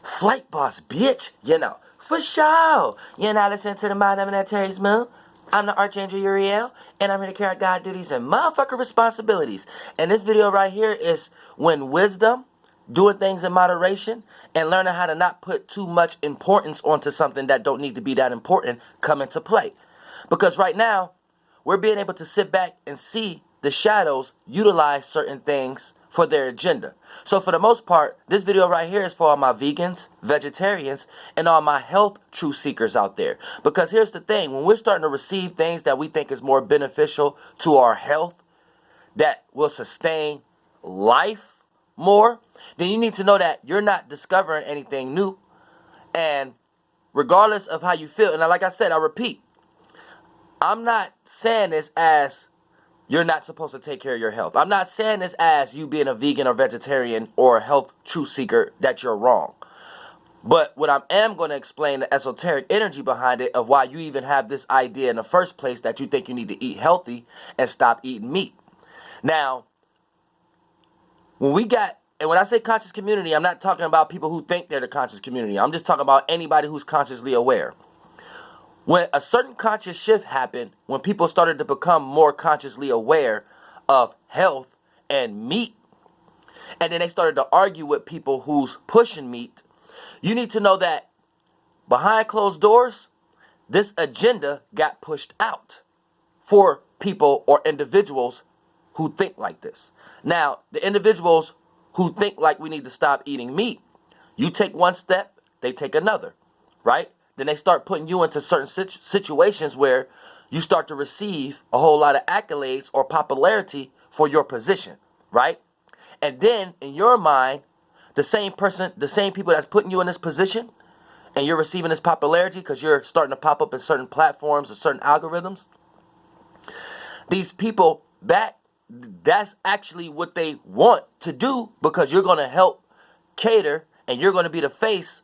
Flight boss, bitch. You know, for sure. You're not listening to the Mind of Terry's Moon. I'm the Archangel Uriel, and I'm here to carry out God duties and motherfucker responsibilities. And this video right here is when wisdom, doing things in moderation, and learning how to not put too much importance onto something that don't need to be that important come into play. Because right now, we're being able to sit back and see the shadows utilize certain things for their agenda. So for the most part, this video right here is for all my vegans, vegetarians, and all my health truth seekers out there. Because here's the thing, when we're starting to receive things that we think is more beneficial to our health, that will sustain life more, then you need to know that you're not discovering anything new. And regardless of how you feel, and like I said, I repeat, I'm not saying this as you're not supposed to take care of your health. I'm not saying this as you being a vegan or vegetarian or a health truth seeker that you're wrong. But what I am going to explain the esoteric energy behind it of why you even have this idea in the first place that you think you need to eat healthy and stop eating meat. Now, when I say conscious community, I'm not talking about people who think they're the conscious community. I'm just talking about anybody who's consciously aware. When a certain conscious shift happened, when people started to become more consciously aware of health and meat, and then they started to argue with people who's pushing meat, you need to know that behind closed doors, this agenda got pushed out for people or individuals who think like this. Now, the individuals who think like we need to stop eating meat, you take one step, they take another, right? Then they start putting you into certain situations where you start to receive a whole lot of accolades or popularity for your position, right? And then in your mind, the same people that's putting you in this position and you're receiving this popularity because you're starting to pop up in certain platforms or certain algorithms, these people, that's actually what they want to do because you're going to help cater and you're going to be the face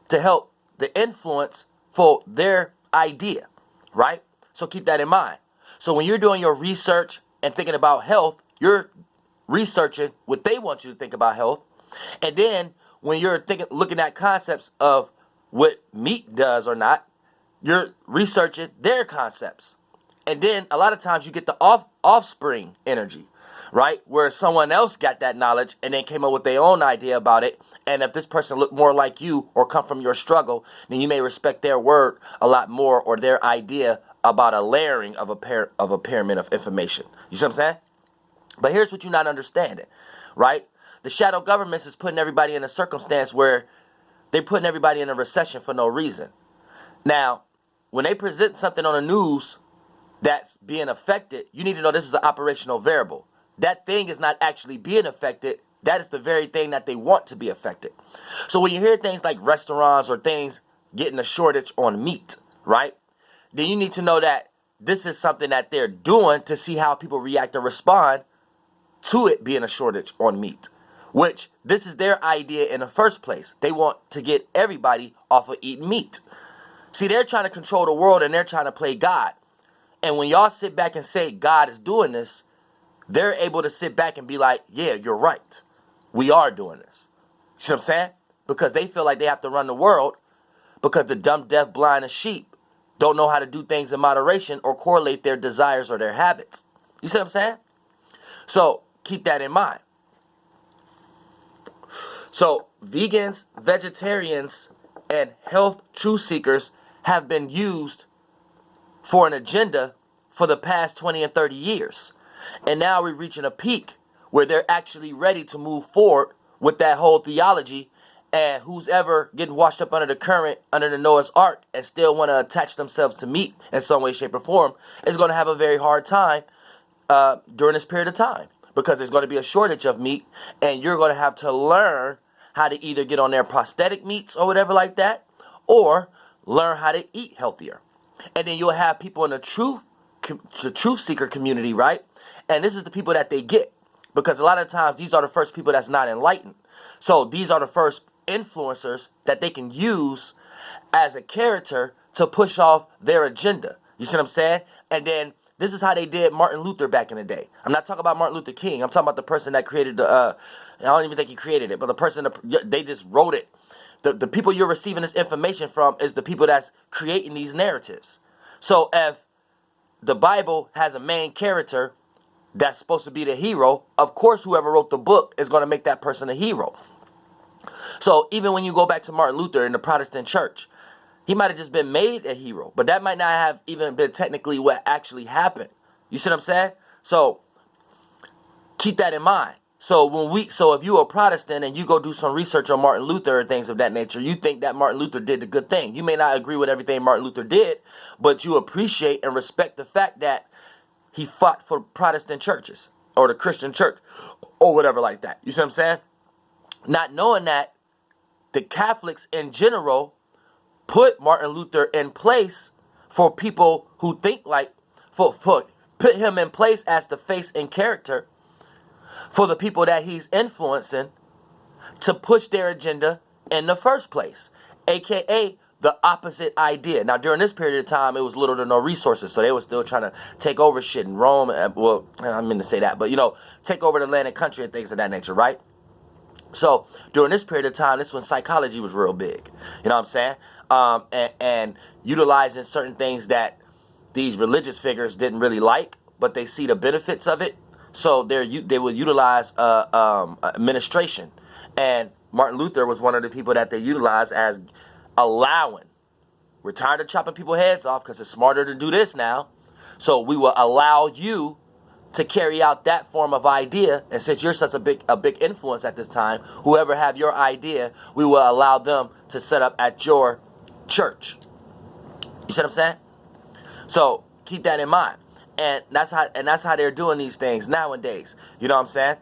to help the influence for their idea, right? So keep that in mind. So when you're doing your research and thinking about health, you're researching what they want you to think about health. And then when you're looking at concepts of what meat does or not, you're researching their concepts. And then a lot of times you get the offspring energy, right? Where someone else got that knowledge and then came up with their own idea about it. And if this person looked more like you or come from your struggle, then you may respect their word a lot more or their idea about a layering of a pyramid of information. You see what I'm saying? But here's what you're not understanding, right? The shadow governments is putting everybody in a circumstance where they're putting everybody in a recession for no reason. Now, when they present something on the news that's being affected, you need to know this is an operational variable. That thing is not actually being affected. That is the very thing that they want to be affected. So when you hear things like restaurants or things getting a shortage on meat, right? Then you need to know that this is something that they're doing to see how people react or respond to it being a shortage on meat. Which, this is their idea in the first place. They want to get everybody off of eating meat. See, they're trying to control the world and they're trying to play God. And when y'all sit back and say God is doing this, they're able to sit back and be like, yeah, you're right. We are doing this. You see what I'm saying? Because they feel like they have to run the world because the dumb, deaf, blind, and sheep don't know how to do things in moderation or correlate their desires or their habits. You see what I'm saying? So keep that in mind. So vegans, vegetarians, and health truth seekers have been used for an agenda for the past 20 and 30 years. And now we're reaching a peak where they're actually ready to move forward with that whole theology. And who's ever getting washed up under the current, under the Noah's Ark, and still want to attach themselves to meat in some way, shape, or form is going to have a very hard time during this period of time. Because there's going to be a shortage of meat, and you're going to have to learn how to either get on their prosthetic meats or whatever like that, or learn how to eat healthier. And then you'll have people in the truth seeker community, right? And this is the people that they get. Because a lot of times, these are the first people that's not enlightened. So these are the first influencers that they can use as a character to push off their agenda. You see what I'm saying? And then this is how they did Martin Luther back in the day. I'm not talking about Martin Luther King. I'm talking about the person that created the, I don't even think he created it, but the person, they just wrote it the people you're receiving this information from is the people that's creating these narratives. So if the Bible has a main character that's supposed to be the hero, of course whoever wrote the book is going to make that person a hero. So even when you go back to Martin Luther in the Protestant church, he might have just been made a hero, but that might not have even been technically what actually happened. You see what I'm saying? So keep that in mind. So if you're a Protestant and you go do some research on Martin Luther or things of that nature, you think that Martin Luther did the good thing. You may not agree with everything Martin Luther did, but you appreciate and respect the fact that he fought for Protestant churches or the Christian church or whatever like that. You see what I'm saying? Not knowing that the Catholics in general put Martin Luther in place for people who think like, put him in place as the face and character for the people that he's influencing to push their agenda in the first place, aka the opposite idea. Now, during this period of time, it was little to no resources, so they were still trying to take over shit in Rome. Well, I mean to say that, but take over the land and country and things of that nature, right? So during this period of time, this is when psychology was real big. You know what I'm saying? And utilizing certain things that these religious figures didn't really like, but they see the benefits of it. So they would utilize administration. And Martin Luther was one of the people that they utilized as allowing. We're tired of chopping people's heads off because it's smarter to do this now. So we will allow you to carry out that form of idea. And since you're such a big influence at this time, whoever have your idea, we will allow them to set up at your church. You see what I'm saying? So keep that in mind. And that's how they're doing these things nowadays. You know what I'm saying?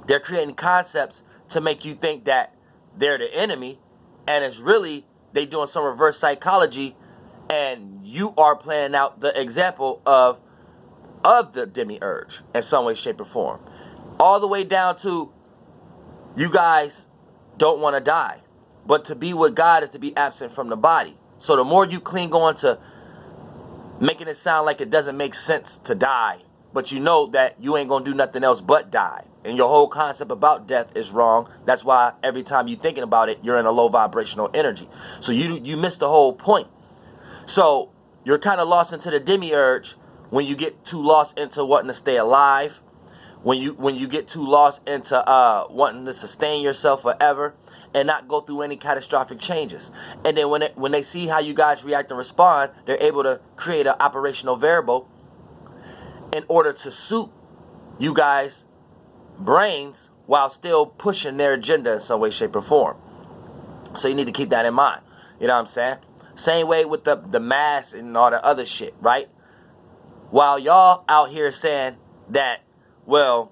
They're creating concepts to make you think that they're the enemy, and it's really they doing some reverse psychology, and you are playing out the example of the demiurge in some way, shape, or form. All the way down to you guys don't want to die, but to be with God is to be absent from the body. So the more you cling on to making it sound like it doesn't make sense to die, but you know that you ain't gonna do nothing else but die, and your whole concept about death is wrong. That's why every time you're thinking about it, you're in a low vibrational energy. So you miss the whole point. So you're kind of lost into the demiurge when you get too lost into wanting to stay alive, when you get too lost into wanting to sustain yourself forever and not go through any catastrophic changes. And then when they see how you guys react and respond, they're able to create an operational variable in order to suit you guys' brains while still pushing their agenda in some way, shape, or form. So you need to keep that in mind. You know what I'm saying? Same way with the mask and all the other shit, right? While y'all out here saying that, well,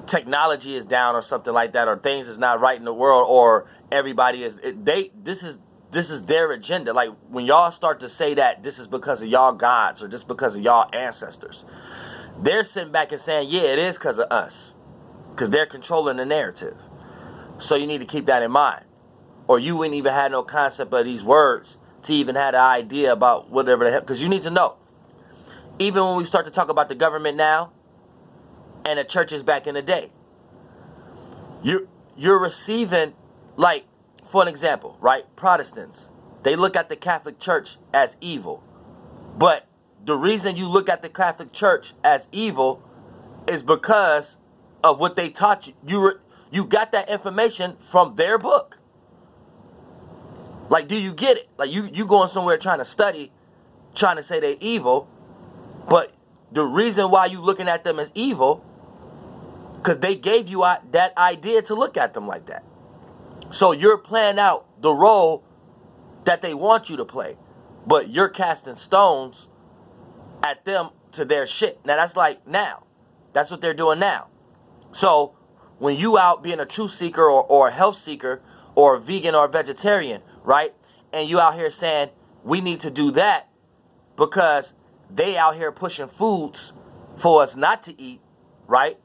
technology is down or something like that, or things is not right in the world, or everybody is this is their agenda. Like when y'all start to say that this is because of y'all gods or just because of y'all ancestors, they're sitting back and saying, yeah, it is because of us, because they're controlling the narrative. So you need to keep that in mind, or you wouldn't even have no concept of these words to even have an idea about whatever the hell. Because you need to know, even when we start to talk about the government now and the churches back in the day, you're receiving, like, for an example, right? Protestants, they look at the Catholic Church as evil. But the reason you look at the Catholic Church as evil is because of what they taught you. You got that information from their book. Like, do you get it? Like, you going somewhere trying to study, trying to say they're evil, but the reason why you looking at them as evil, because they gave you that idea to look at them like that. So you're playing out the role that they want you to play, but you're casting stones at them to their shit. Now, that's like now. That's what they're doing now. So when you out being a truth seeker or a health seeker or a vegan or a vegetarian, right? And you out here saying, we need to do that because they out here pushing foods for us not to eat, right?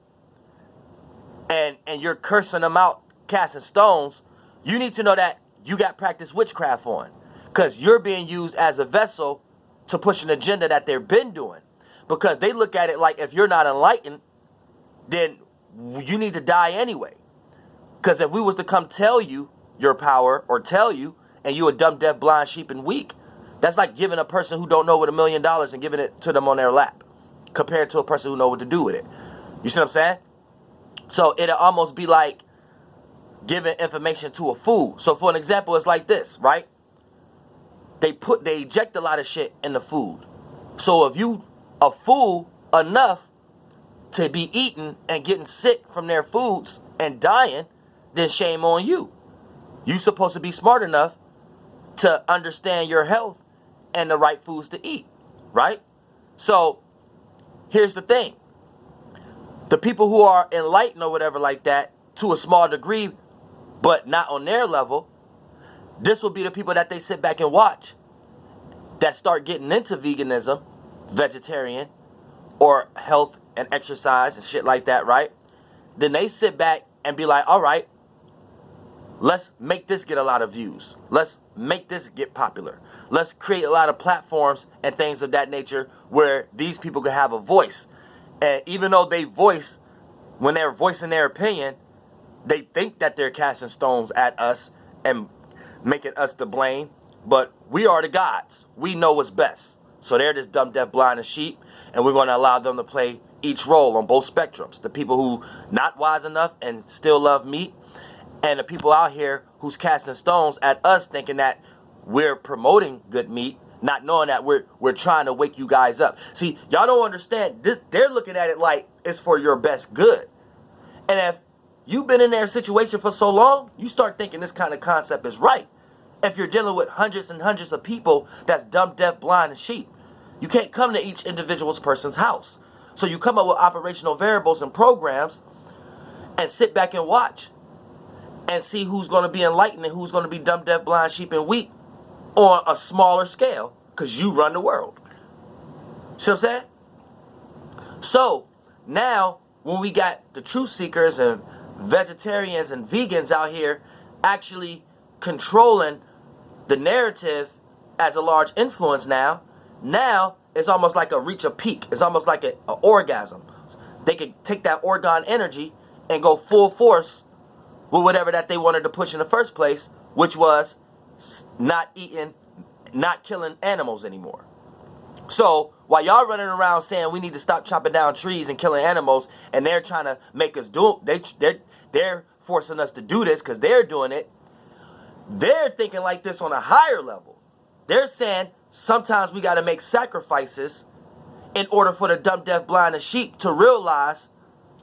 And you're cursing them out, casting stones. You need to know that you got practice witchcraft on, because you're being used as a vessel to push an agenda that they've been doing. Because they look at it like, if you're not enlightened, then you need to die anyway. Because if we was to come tell you your power or tell you, and you a dumb, deaf, blind, sheep, and weak, that's like giving a person who don't know what $1 million and giving it to them on their lap compared to a person who know what to do with it. You see what I'm saying? So it'll almost be like giving information to a fool. So for an example, it's like this, right? They eject a lot of shit in the food. So if you a fool enough to be eating and getting sick from their foods and dying, then shame on you. You supposed to be smart enough to understand your health and the right foods to eat, right? So here's the thing. The people who are enlightened or whatever like that, to a small degree, but not on their level, this will be the people that they sit back and watch that start getting into veganism, vegetarian, or health and exercise and shit like that, right? Then they sit back and be like, all right, let's make this get a lot of views. Let's make this get popular. Let's create a lot of platforms and things of that nature where these people can have a voice. And even though they voice, when they're voicing their opinion, they think that they're casting stones at us and making us to blame. But we are the gods. We know what's best. So they're just dumb, deaf, blind, and sheep. And we're going to allow them to play each role on both spectrums. The people who not wise enough and still love meat, and the people out here who's casting stones at us thinking that we're promoting good meat, not knowing that we're trying to wake you guys up. See, y'all don't understand. They're looking at it like it's for your best good. And if you've been in their situation for so long, you start thinking this kind of concept is right. If you're dealing with hundreds and hundreds of people that's dumb, deaf, blind, and sheep, you can't come to each individual person's house. So you come up with operational variables and programs and sit back and watch and see who's going to be enlightened and who's going to be dumb, deaf, blind, sheep, and weak on a smaller scale, because you run the world. See what I'm saying? So now when we got the truth seekers and vegetarians and vegans out here actually controlling the narrative as a large influence, now it's almost like a reach a peak. It's almost like an orgasm. They could take that orgone energy and go full force with whatever that they wanted to push in the first place, which was not eating, not killing animals anymore. So while y'all running around saying we need to stop chopping down trees and killing animals, and they're trying to make us do it, they're forcing us to do this because they're doing it. They're thinking like this on a higher level. They're saying sometimes we got to make sacrifices in order for the dumb, deaf, blind, and sheep to realize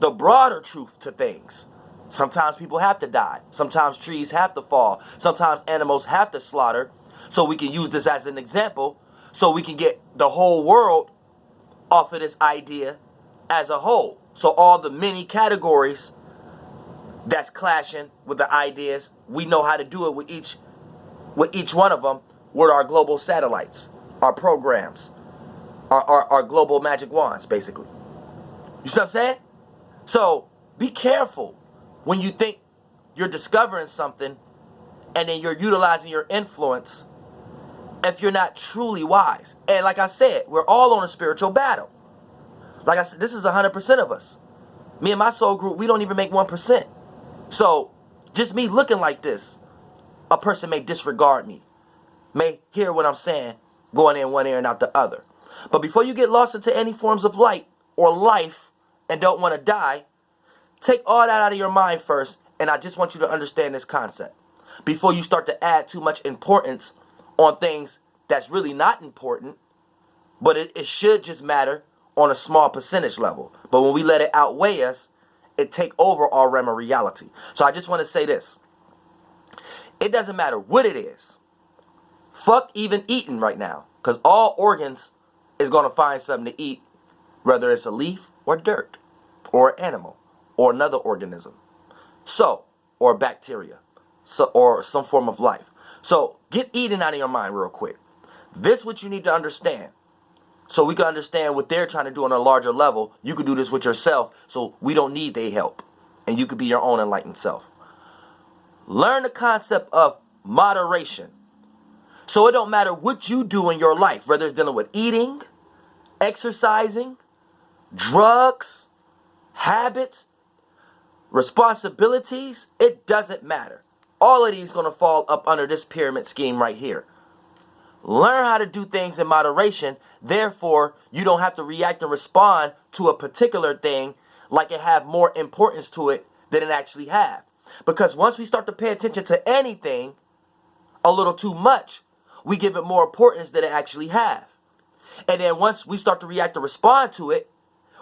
the broader truth to things. Sometimes people have to die. Sometimes trees have to fall. Sometimes animals have to slaughter. So we can use this as an example so we can get the whole world off of this idea as a whole. So all the many categories that's clashing with the ideas, we know how to do it with each one of them with our global satellites, our programs, our global magic wands, basically. You see what I'm saying? So be careful when you think you're discovering something and then you're utilizing your influence if you're not truly wise. And like I said, we're all on a spiritual battle. Like I said, this is 100% of us. Me and my soul group, we don't even make 1%. So just me looking like this, a person may disregard me, may hear what I'm saying, going in one ear and out the other. But before you get lost into any forms of light or life and don't want to die, take all that out of your mind first, and I just want you to understand this concept. Before you start to add too much importance on things that's really not important, but it should just matter on a small percentage level. But when we let it outweigh us, it take over our realm of reality. So I just want to say this. It doesn't matter what it is. Fuck even eating right now, because all organs is going to find something to eat, whether it's a leaf or dirt or an animal or another organism, so, or bacteria, so, or some form of life. So get eating out of your mind real quick. This is what you need to understand, so we can understand what they're trying to do on a larger level. You can do this with yourself, so we don't need their help, and you can be your own enlightened self. Learn the concept of moderation. So it don't matter what you do in your life, whether it's dealing with eating, exercising, drugs, habits. responsibilities, it doesn't matter. All of these going to fall up under this pyramid scheme right here. Learn how to do things in moderation. Therefore, you don't have to react and respond to a particular thing like it have more importance to it than it actually have. Because once we start to pay attention to anything a little too much, we give it more importance than it actually have. And then once we start to react and respond to it,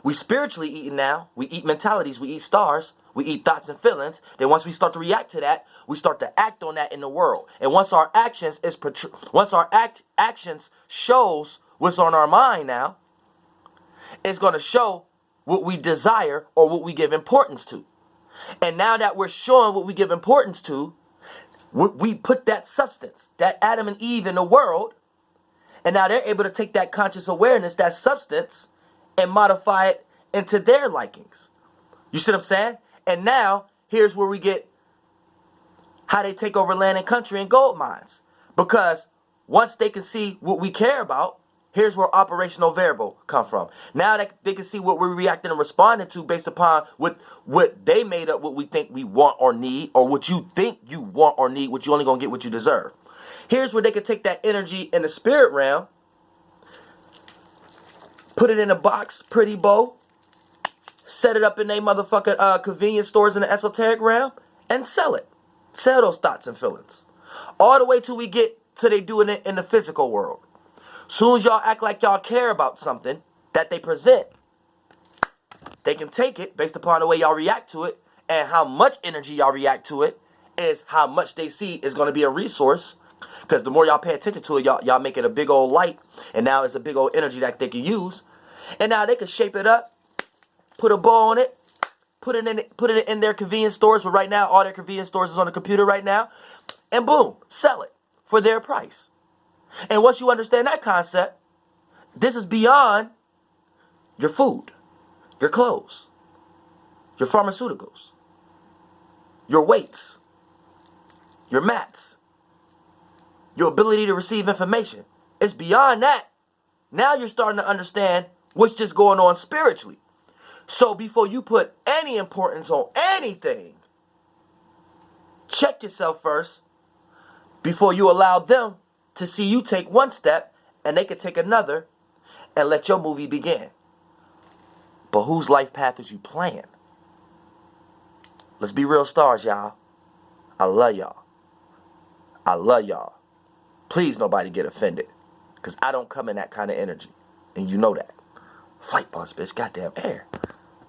we spiritually eating now. We eat mentalities. We eat stars. We eat thoughts and feelings. Then once we start to react to that, we start to act on that in the world. And once our actions actions shows what's on our mind now, it's going to show what we desire or what we give importance to. And now that we're showing what we give importance to, we put that substance, that Adam and Eve in the world, and now they're able to take that conscious awareness, that substance, and modify it into their likings. You see what I'm saying? And now, here's where we get how they take over land and country and gold mines. Because once they can see what we care about, here's where operational variable come from. Now that they can see what we're reacting and responding to based upon what they made up, what we think we want or need, or what you think you want or need, what you only going to get what you deserve. Here's where they can take that energy in the spirit realm, put it in a box, pretty bow, set it up in their motherfucking convenience stores in the esoteric realm, and sell it. Sell those thoughts and feelings. All the way till we get to they doing it in the physical world. Soon as y'all act like y'all care about something that they present, they can take it based upon the way y'all react to it, and how much energy y'all react to it is how much they see is going to be a resource. Because the more y'all pay attention to it, y'all make it a big old light, and now it's a big old energy that they can use. And now they can shape it up, put a bow on it, put it in their convenience stores. Where right now all their convenience stores is on the computer right now, and boom, sell it for their price. And once you understand that concept, this is beyond your food, your clothes, your pharmaceuticals, your weights, your mats, your ability to receive information. It's beyond that. Now you're starting to understand what's just going on spiritually. So before you put any importance on anything, check yourself first before you allow them to see you take one step and they can take another and let your movie begin. But whose life path is you playing? Let's be real stars, y'all. I love y'all. I love y'all. Please nobody get offended, because I don't come in that kind of energy. And you know that. Flight boss, bitch. Goddamn air.